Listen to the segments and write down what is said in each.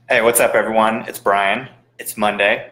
Hey, what's up, everyone? It's Brian. It's Monday.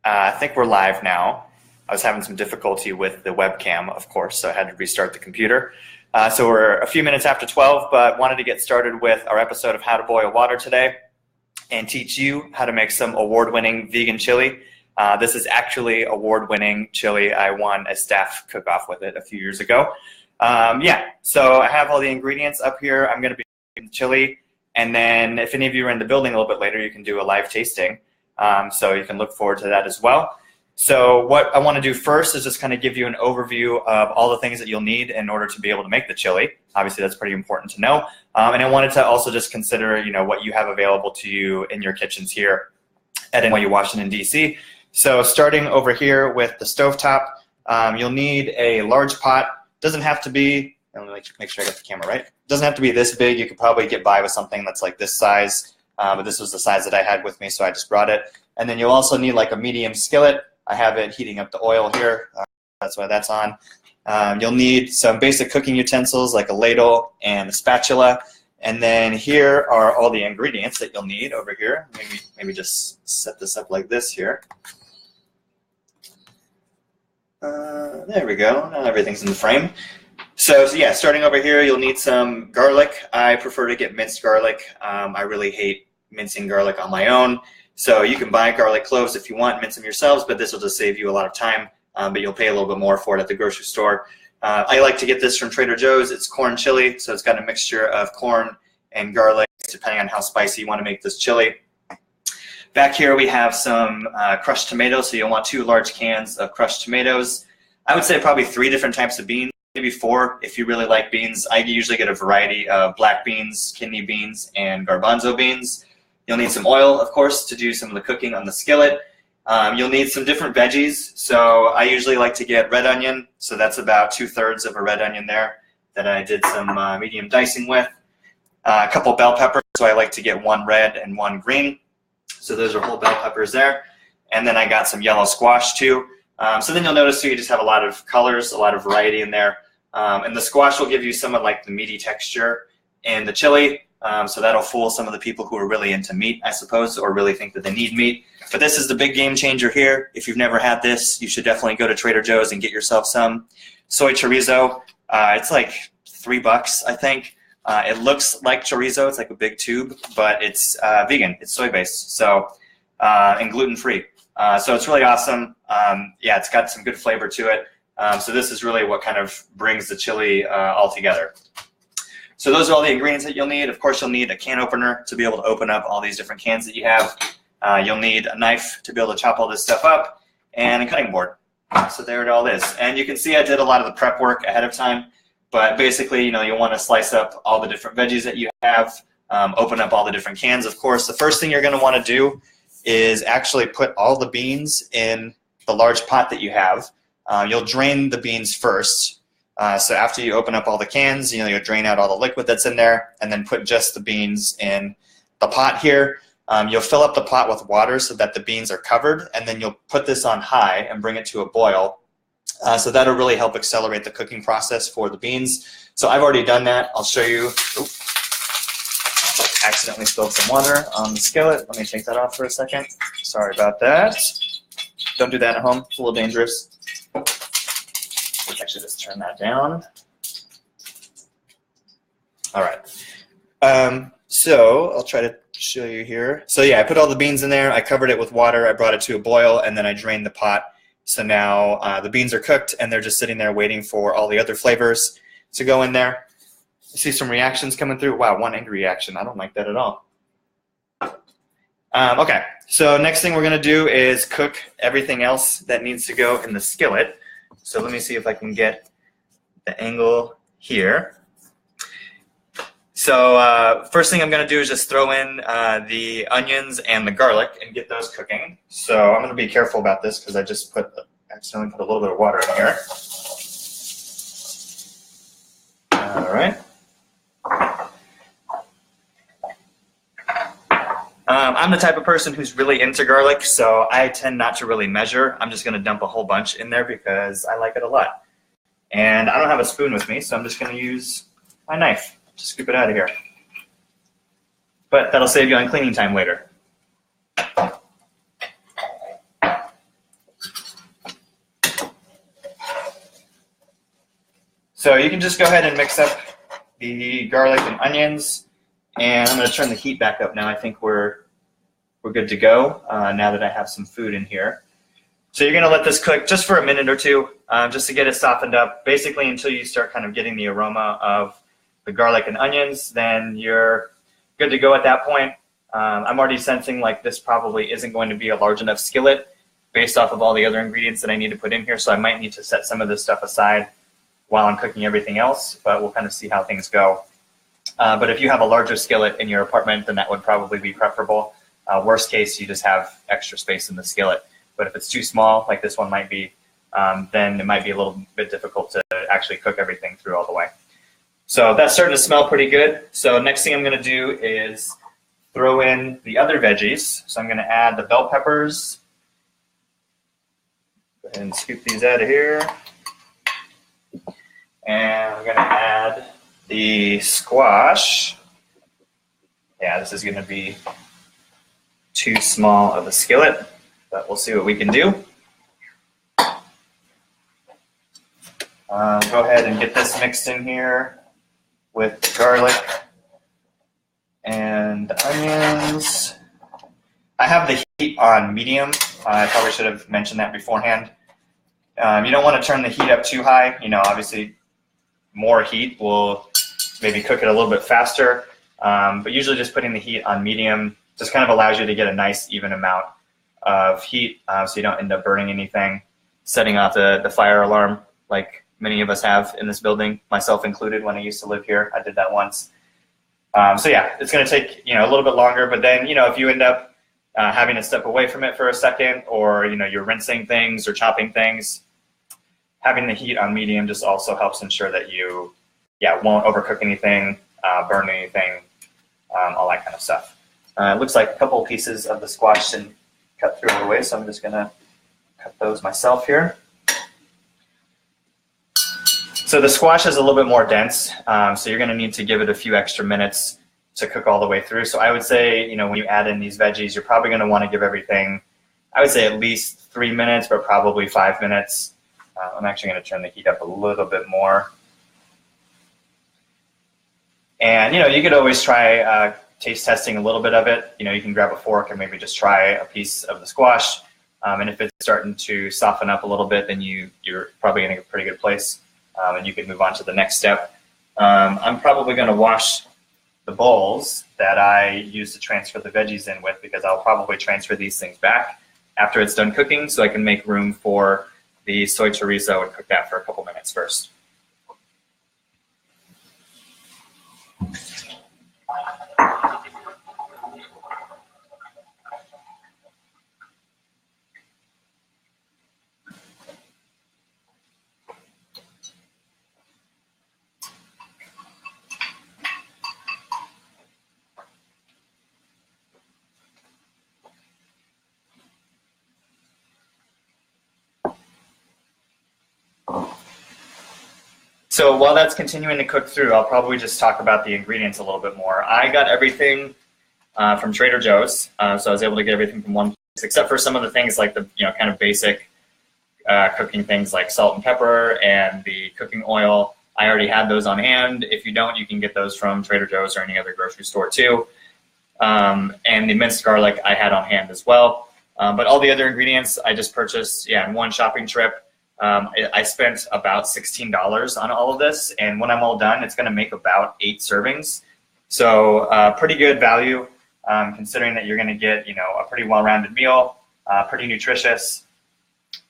I think we're live now. I was having some difficulty with the webcam, of course, so I had to restart the computer. So we're a few minutes after 12, but wanted to get started with our episode of How to Boil Water today and teach you how to make some award-winning vegan chili. This is actually award-winning chili. I won a staff cook-off with it a few years ago. So I have all the ingredients up here. I'm going to be making the chili. And then if any of you are in the building a little bit later, you can do a live tasting. So you can look forward to that as well. So what I want to do first is just kind of give you an overview of all the things that you'll need in order to be able to make the chili. Obviously, that's pretty important to know. And I wanted to also just consider, what you have available to you in your kitchens here at NYU Washington, D.C. So starting over here with the stovetop, you'll need a large pot. Doesn't have to be, let me make sure I got the camera right. Doesn't have to be this big. You could probably get by with something that's like this size, but this was the size that I had with me, so I just brought it. And then you'll also need like a medium skillet. I have it heating up the oil here. That's why that's on. You'll need some basic cooking utensils like a ladle and a spatula. And then here are all the ingredients that you'll need over here. Maybe just set this up like this here. There we go. Now everything's in the frame. So yeah, starting over here, you'll need some garlic. I prefer to get minced garlic. I really hate mincing garlic on my own. So you can buy garlic cloves if you want, mince them yourselves, but this will just save you a lot of time, but you'll pay a little bit more for it at the grocery store. I like to get this from Trader Joe's. It's corn chili, so it's got a mixture of corn and garlic, depending on how spicy you want to make this chili. Back here we have some crushed tomatoes, so you'll want 2 large cans of crushed tomatoes. I would say probably 3 different types of beans. Maybe 4 if you really like beans. I usually get a variety of black beans, kidney beans, and garbanzo beans. You'll need some oil, of course, to do some of the cooking on the skillet. You'll need some different veggies. So I usually like to get red onion. So that's about 2/3 of a red onion there that I did some medium dicing with. A couple bell peppers. So I like to get 1 red and 1 green. So those are whole bell peppers there. And then I got some yellow squash too. So then you'll notice too, you just have a lot of colors, a lot of variety in there. And the squash will give you some of like the meaty texture in the chili. So that'll fool some of the people who are really into meat, I suppose, or really think that they need meat. But this is the big game changer here. If you've never had this, you should definitely go to Trader Joe's and get yourself some soy chorizo. It's like $3, I think. It looks like chorizo. It's like a big tube, but it's vegan. It's soy-based, so and gluten-free. So it's really awesome. Yeah, it's got some good flavor to it. So this is really what kind of brings the chili all together. So those are all the ingredients that you'll need. Of course, you'll need a can opener to be able to open up all these different cans that you have. You'll need a knife to be able to chop all this stuff up, and a cutting board. So there it all is. And you can see I did a lot of the prep work ahead of time. But basically, you'll want to slice up all the different veggies that you have, open up all the different cans. Of course, the first thing you're going to want to do is actually put all the beans in the large pot that you have. You'll drain the beans first. So after you open up all the cans, you'll drain out all the liquid that's in there and then put just the beans in the pot here. You'll fill up the pot with water so that the beans are covered, and then you'll put this on high and bring it to a boil. So that'll really help accelerate the cooking process for the beans. So I've already done that. I'll show you. Oops. Accidentally spilled some water on the skillet. Let me take that off for a second. Sorry about that. Don't do that at home. It's a little dangerous. Let's actually just turn that down. All right. So I'll try to show you here. So yeah, I put all the beans in there. I covered it with water. I brought it to a boil, and then I drained the pot. So now the beans are cooked, and they're just sitting there waiting for all the other flavors to go in there. I see some reactions coming through. Wow, 1 angry reaction. I don't like that at all. Okay, so next thing we're going to do is cook everything else that needs to go in the skillet. So let me see if I can get the angle here. So first thing I'm going to do is just throw in the onions and the garlic and get those cooking. So I'm going to be careful about this because I just accidentally put a little bit of water in here. All right. I'm the type of person who's really into garlic, so I tend not to really measure. I'm just going to dump a whole bunch in there because I like it a lot. And I don't have a spoon with me, so I'm just going to use my knife to scoop it out of here. But that'll save you on cleaning time later. So you can just go ahead and mix up the garlic and onions, and I'm going to turn the heat back up now. I think we're good to go now that I have some food in here. So you're going to let this cook just for a minute or two, just to get it softened up, basically until you start kind of getting the aroma of the garlic and onions. Then you're good to go at that point. I'm already sensing like this probably isn't going to be a large enough skillet based off of all the other ingredients that I need to put in here, so I might need to set some of this stuff aside while I'm cooking everything else, but we'll kind of see how things go. But if you have a larger skillet in your apartment, then that would probably be preferable. Worst case, you just have extra space in the skillet. But if it's too small, like this one might be, then it might be a little bit difficult to actually cook everything through all the way. So that's starting to smell pretty good. So next thing I'm going to do is throw in the other veggies. So I'm going to add the bell peppers. Go ahead and scoop these out of here. And I'm going to add the squash. Yeah, this is going to be too small of a skillet, but we'll see what we can do. Go ahead and get this mixed in here with the garlic and the onions. I have the heat on medium. I probably should have mentioned that beforehand. You don't want to turn the heat up too high. You know, obviously more heat will maybe cook it a little bit faster, but usually just putting the heat on medium just kind of allows you to get a nice even amount of heat, so you don't end up burning anything, setting off the fire alarm like many of us have in this building, myself included. When I used to live here, I did that once. So yeah, it's going to take a little bit longer, but then if you end up having to step away from it for a second, or you're rinsing things or chopping things, having the heat on medium just also helps ensure that you won't overcook anything, burn anything, all that kind of stuff. It looks like a couple of pieces of the squash didn't cut through the way, so I'm just going to cut those myself here. So the squash is a little bit more dense, so you're going to need to give it a few extra minutes to cook all the way through. So I would say, when you add in these veggies, you're probably going to want to give everything, I would say at least 3 minutes, but probably 5 minutes. I'm actually going to turn the heat up a little bit more. And, you could always try taste testing a little bit of it. You can grab a fork and maybe just try a piece of the squash. And if it's starting to soften up a little bit, then you're probably in a pretty good place. And you can move on to the next step. I'm probably going to wash the bowls that I use to transfer the veggies in with, because I'll probably transfer these things back after it's done cooking, so I can make room for the soy chorizo and cook that for a couple minutes first. So while that's continuing to cook through, I'll probably just talk about the ingredients a little bit more. I got everything from Trader Joe's, so I was able to get everything from one place, except for some of the things like the kind of basic cooking things like salt and pepper and the cooking oil. I already had those on hand. If you don't, you can get those from Trader Joe's or any other grocery store too. And the minced garlic I had on hand as well. But all the other ingredients I just purchased in one shopping trip. I spent about $16 on all of this, and when I'm all done, it's going to make about 8 servings. So pretty good value, considering that you're going to get a pretty well-rounded meal, pretty nutritious,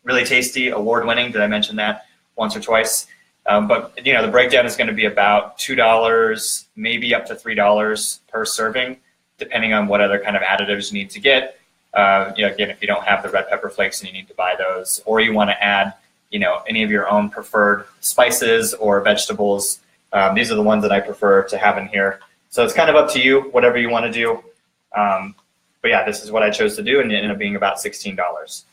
really tasty, award-winning. Did I mention that once or twice? But the breakdown is going to be about $2, maybe up to $3 per serving, depending on what other kind of additives you need to get. Again, if you don't have the red pepper flakes and you need to buy those, or you want to add any of your own preferred spices or vegetables. These are the ones that I prefer to have in here. So it's kind of up to you, whatever you want to do. But yeah, this is what I chose to do, and it ended up being about $16.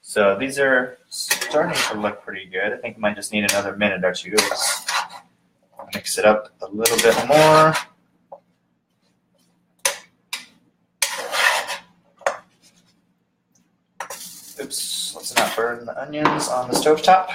So these are starting to look pretty good. I think I might just need another minute or two. Let's mix it up a little bit more. Oops, let's not burn the onions on the stovetop.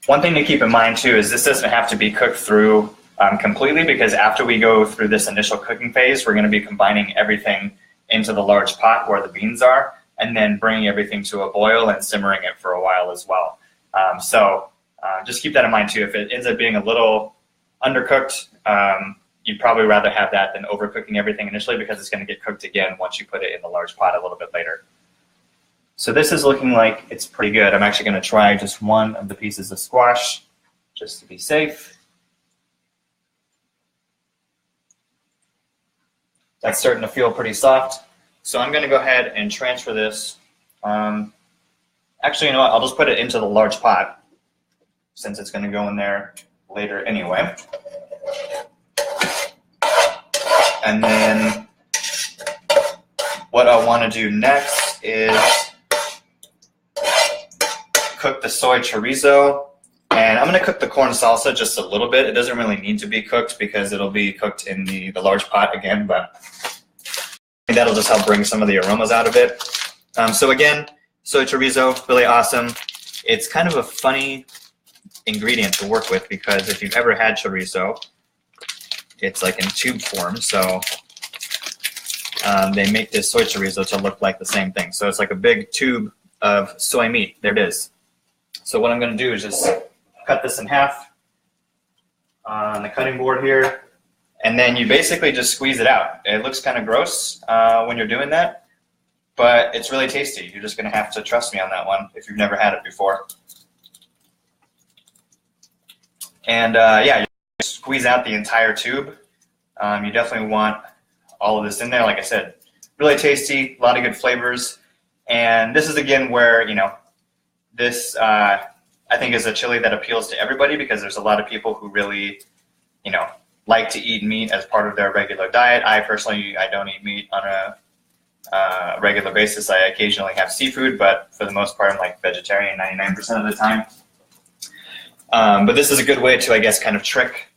One thing to keep in mind too is this doesn't have to be cooked through completely, because after we go through this initial cooking phase, we're going to be combining everything into the large pot where the beans are, and then bringing everything to a boil and simmering it for a while as well. Just keep that in mind too. If it ends up being a little undercooked, you'd probably rather have that than overcooking everything initially, because it's going to get cooked again once you put it in the large pot a little bit later. So this is looking like it's pretty good. I'm actually going to try just one of the pieces of squash just to be safe. That's starting to feel pretty soft. So I'm going to go ahead and transfer this. Actually, you know what? I'll just put it into the large pot since it's going to go in there later anyway. And then what I want to do next is cook the soy chorizo. And I'm going to cook the corn salsa just a little bit. It doesn't really need to be cooked because it'll be cooked in the large pot again, but that'll just help bring some of the aromas out of it. So again, soy chorizo, really awesome. It's kind of a funny ingredient to work with, because if you've ever had chorizo, it's like in tube form. So they make this soy chorizo to look like the same thing. So it's like a big tube of soy meat. There it is. So what I'm going to do is just cut this in half on the cutting board here, and then you basically just squeeze it out. It looks kind of gross when you're doing that, but it's really tasty. You're just going to have to trust me on that one if you've never had it before. And yeah, you squeeze out the entire tube. You definitely want all of this in there. Like I said, really tasty, a lot of good flavors. And this is again where, you know, this I think is a chili that appeals to everybody, because there's a lot of people who really, you know, like to eat meat as part of their regular diet. I personally, I don't eat meat on a regular basis. I occasionally have seafood, but for the most part, I'm like vegetarian 99% of the time. But this is a good way to, I guess, kind of trick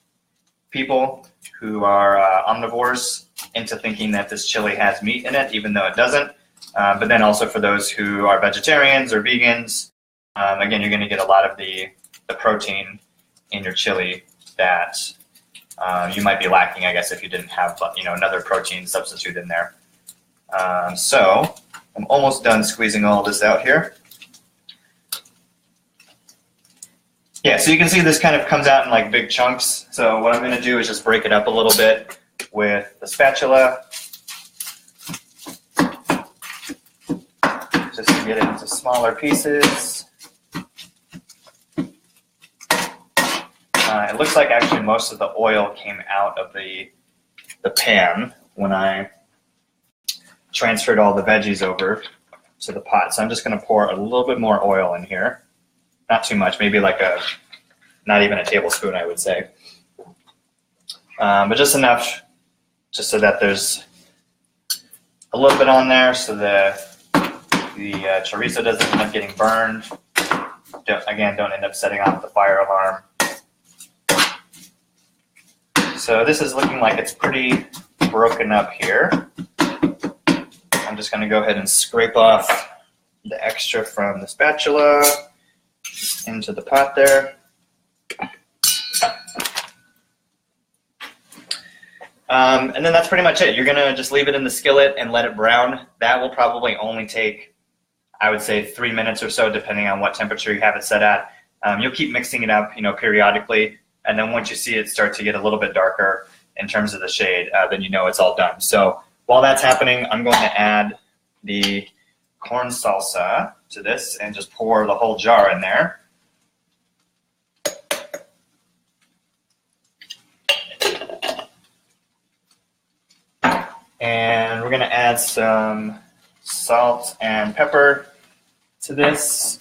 people who are omnivores into thinking that this chili has meat in it, even though it doesn't. But then also for those who are vegetarians or vegans, again, you're going to get a lot of the protein in your chili that you might be lacking, I guess, if you didn't have, you know, another protein substitute in there. So I'm almost done squeezing all this out here. Yeah, so you can see this kind of comes out in like big chunks. So what I'm going to do is just break it up a little bit with the spatula, just to get it into smaller pieces. It looks like actually most of the oil came out of the pan when I transferred all the veggies over to the pot. So I'm just going to pour a little bit more oil in here. Not too much, maybe like not even a tablespoon, I would say. But just enough just so that there's a little bit on there so the chorizo doesn't end up getting burned. Again, don't end up setting off the fire alarm. So this is looking like it's pretty broken up here. I'm just going to go ahead and scrape off the extra from the spatula into the pot there. And then that's pretty much it. You're going to just leave it in the skillet and let it brown. That will probably only take, I would say, 3 minutes or so, depending on what temperature you have it set at. You'll keep mixing it up, you know, periodically. And then once you see it start to get a little bit darker in terms of the shade, then you know it's all done. So while that's happening, I'm going to add the corn salsa to this and just pour the whole jar in there. And we're going to add some salt and pepper to this.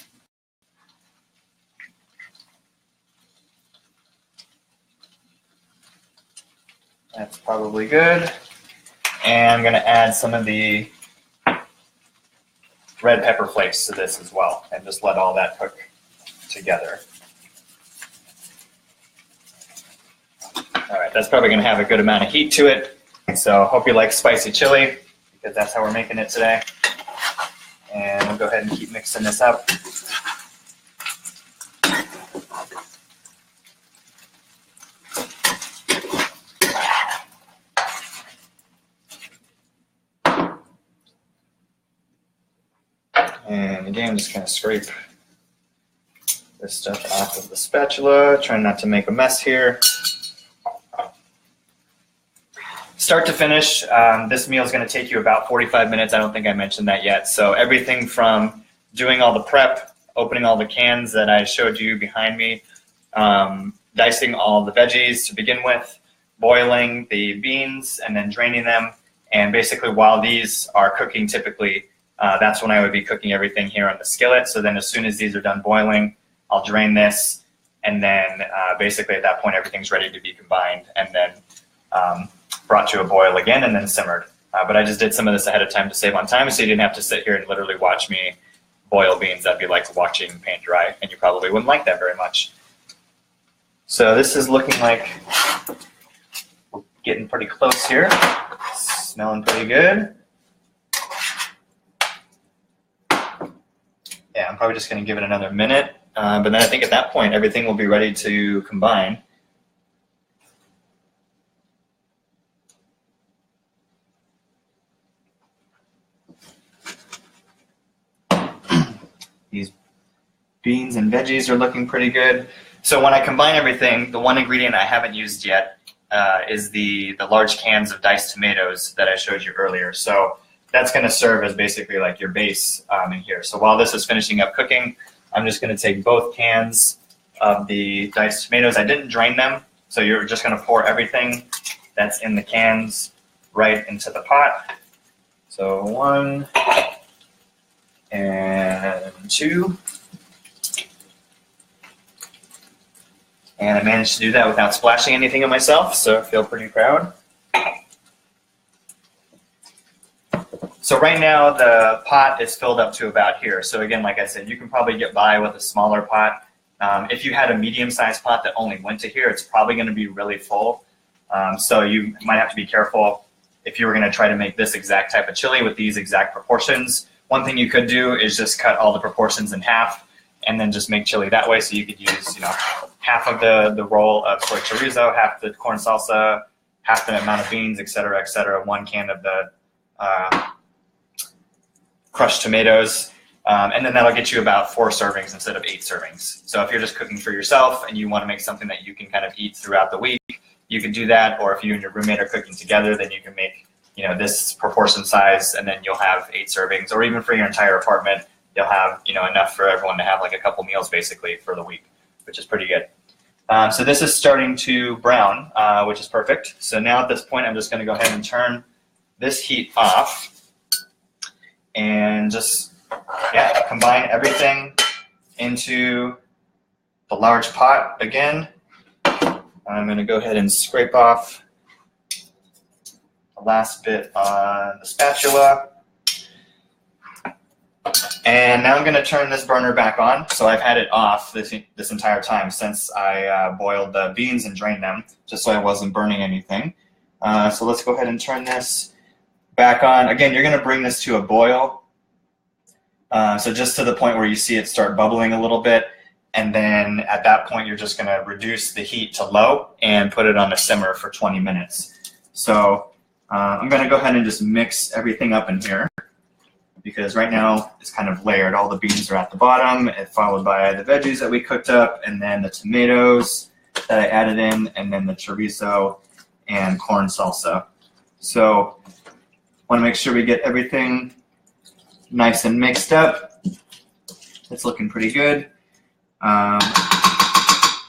That's probably good. And I'm going to add some of the red pepper flakes to this as well, and just let all that cook together. All right, that's probably going to have a good amount of heat to it. So hope you like spicy chili, because that's how we're making it today. And we'll go ahead and keep mixing this up. And again, I'm just going to scrape this stuff off of the spatula, trying not to make a mess here. Start to finish, this meal is going to take you about 45 minutes. I don't think I mentioned that yet. So everything from doing all the prep, opening all the cans that I showed you behind me, dicing all the veggies to begin with, boiling the beans and then draining them. And basically while these are cooking typically, that's when I would be cooking everything here on the skillet. So then as soon as these are done boiling, I'll drain this. And then basically at that point, everything's ready to be combined and then brought to a boil again and then simmered. But I just did some of this ahead of time to save on time so you didn't have to sit here and literally watch me boil beans. That'd be like watching paint dry, and you probably wouldn't like that very much. So this is looking like we're getting pretty close here. Smelling pretty good. Yeah, I'm probably just going to give it another minute. But then I think at that point, everything will be ready to combine. These beans and veggies are looking pretty good. So when I combine everything, the one ingredient I haven't used yet is the large cans of diced tomatoes that I showed you earlier. So that's going to serve as basically like your base in here. So while this is finishing up cooking, I'm just going to take both cans of the diced tomatoes. I didn't drain them, so you're just going to pour everything that's in the cans right into the pot. So 1 and 2. And I managed to do that without splashing anything on myself, so I feel pretty proud. So right now the pot is filled up to about here. So again, like I said, you can probably get by with a smaller pot. If you had a medium-sized pot that only went to here, it's probably going to be really full. So you might have to be careful if you were going to try to make this exact type of chili with these exact proportions. One thing you could do is just cut all the proportions in half and then just make chili that way. So you could use, half of the roll of soy chorizo, half the corn salsa, half the amount of beans, et cetera, 1 can of the crushed tomatoes. And then that'll get you about 4 servings instead of 8 servings. So if you're just cooking for yourself and you want to make something that you can kind of eat throughout the week, you can do that. Or if you and your roommate are cooking together, then you can make this proportion size, and then you'll have 8 servings. Or even for your entire apartment, you'll have enough for everyone to have like a couple meals basically for the week, which is pretty good. So this is starting to brown, which is perfect. So now at this point, I'm just going to go ahead and turn this heat off and just combine everything into the large pot again. I'm going to go ahead and scrape off the last bit on the spatula. And now I'm going to turn this burner back on. So I've had it off this entire time since I boiled the beans and drained them, just so I wasn't burning anything. So let's go ahead and turn this back on. Again, you're going to bring this to a boil. So just to the point where you see it start bubbling a little bit. And then at that point, you're just going to reduce the heat to low and put it on a simmer for 20 minutes. So I'm going to go ahead and just mix everything up in here, because right now it's kind of layered. All the beans are at the bottom, followed by the veggies that we cooked up, and then the tomatoes that I added in, and then the chorizo and corn salsa. So want to make sure we get everything nice and mixed up. It's looking pretty good.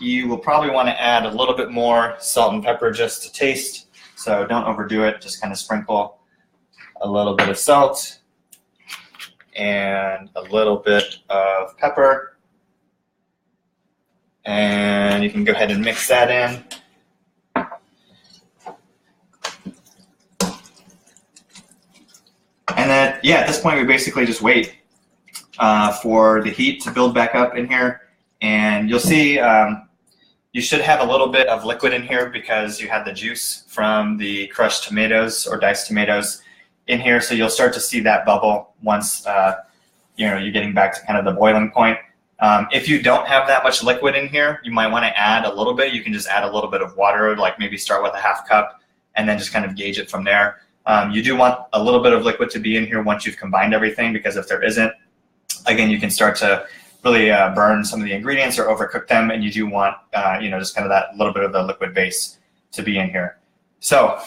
You will probably want to add a little bit more salt and pepper just to taste, so don't overdo it. Just kind of sprinkle a little bit of salt and a little bit of pepper, and you can go ahead and mix that in. And then, at this point we basically just wait for the heat to build back up in here. And you'll see you should have a little bit of liquid in here because you had the juice from the crushed tomatoes or diced tomatoes in here. So you'll start to see that bubble once you're getting back to kind of the boiling point. If you don't have that much liquid in here, you might want to add a little bit. You can just add a little bit of water, like maybe start with a ½ cup and then just kind of gauge it from there. You do want a little bit of liquid to be in here once you've combined everything, because if there isn't, again, you can start to really burn some of the ingredients or overcook them, and you do want, just kind of that little bit of the liquid base to be in here. So,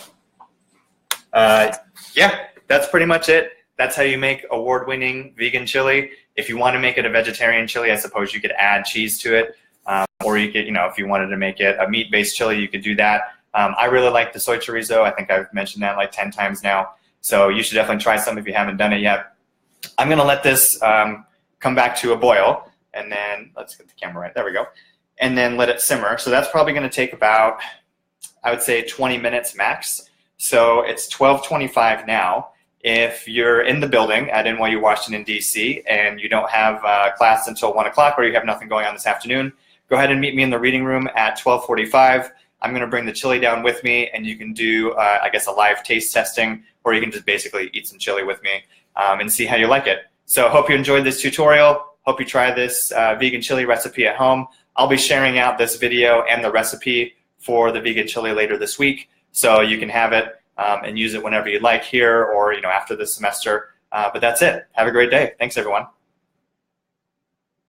yeah, that's pretty much it. That's how you make award-winning vegan chili. If you want to make it a vegetarian chili, I suppose you could add cheese to it, or you could, if you wanted to make it a meat-based chili, you could do that. I really like the soy chorizo. I think I've mentioned that like 10 times now. So you should definitely try some if you haven't done it yet. I'm going to let this come back to a boil, and then let's get the camera right. There we go. And then let it simmer. So that's probably going to take about, I would say, 20 minutes max. So it's 12:25 now. If you're in the building at NYU Washington, D.C., and you don't have class until 1 o'clock, or you have nothing going on this afternoon, go ahead and meet me in the reading room at 12:45. I'm going to bring the chili down with me, and you can do, I guess, a live taste testing, or you can just basically eat some chili with me and see how you like it. So hope you enjoyed this tutorial. Hope you try this vegan chili recipe at home. I'll be sharing out this video and the recipe for the vegan chili later this week, so you can have it and use it whenever you like here or after this semester. But that's it. Have a great day. Thanks, everyone.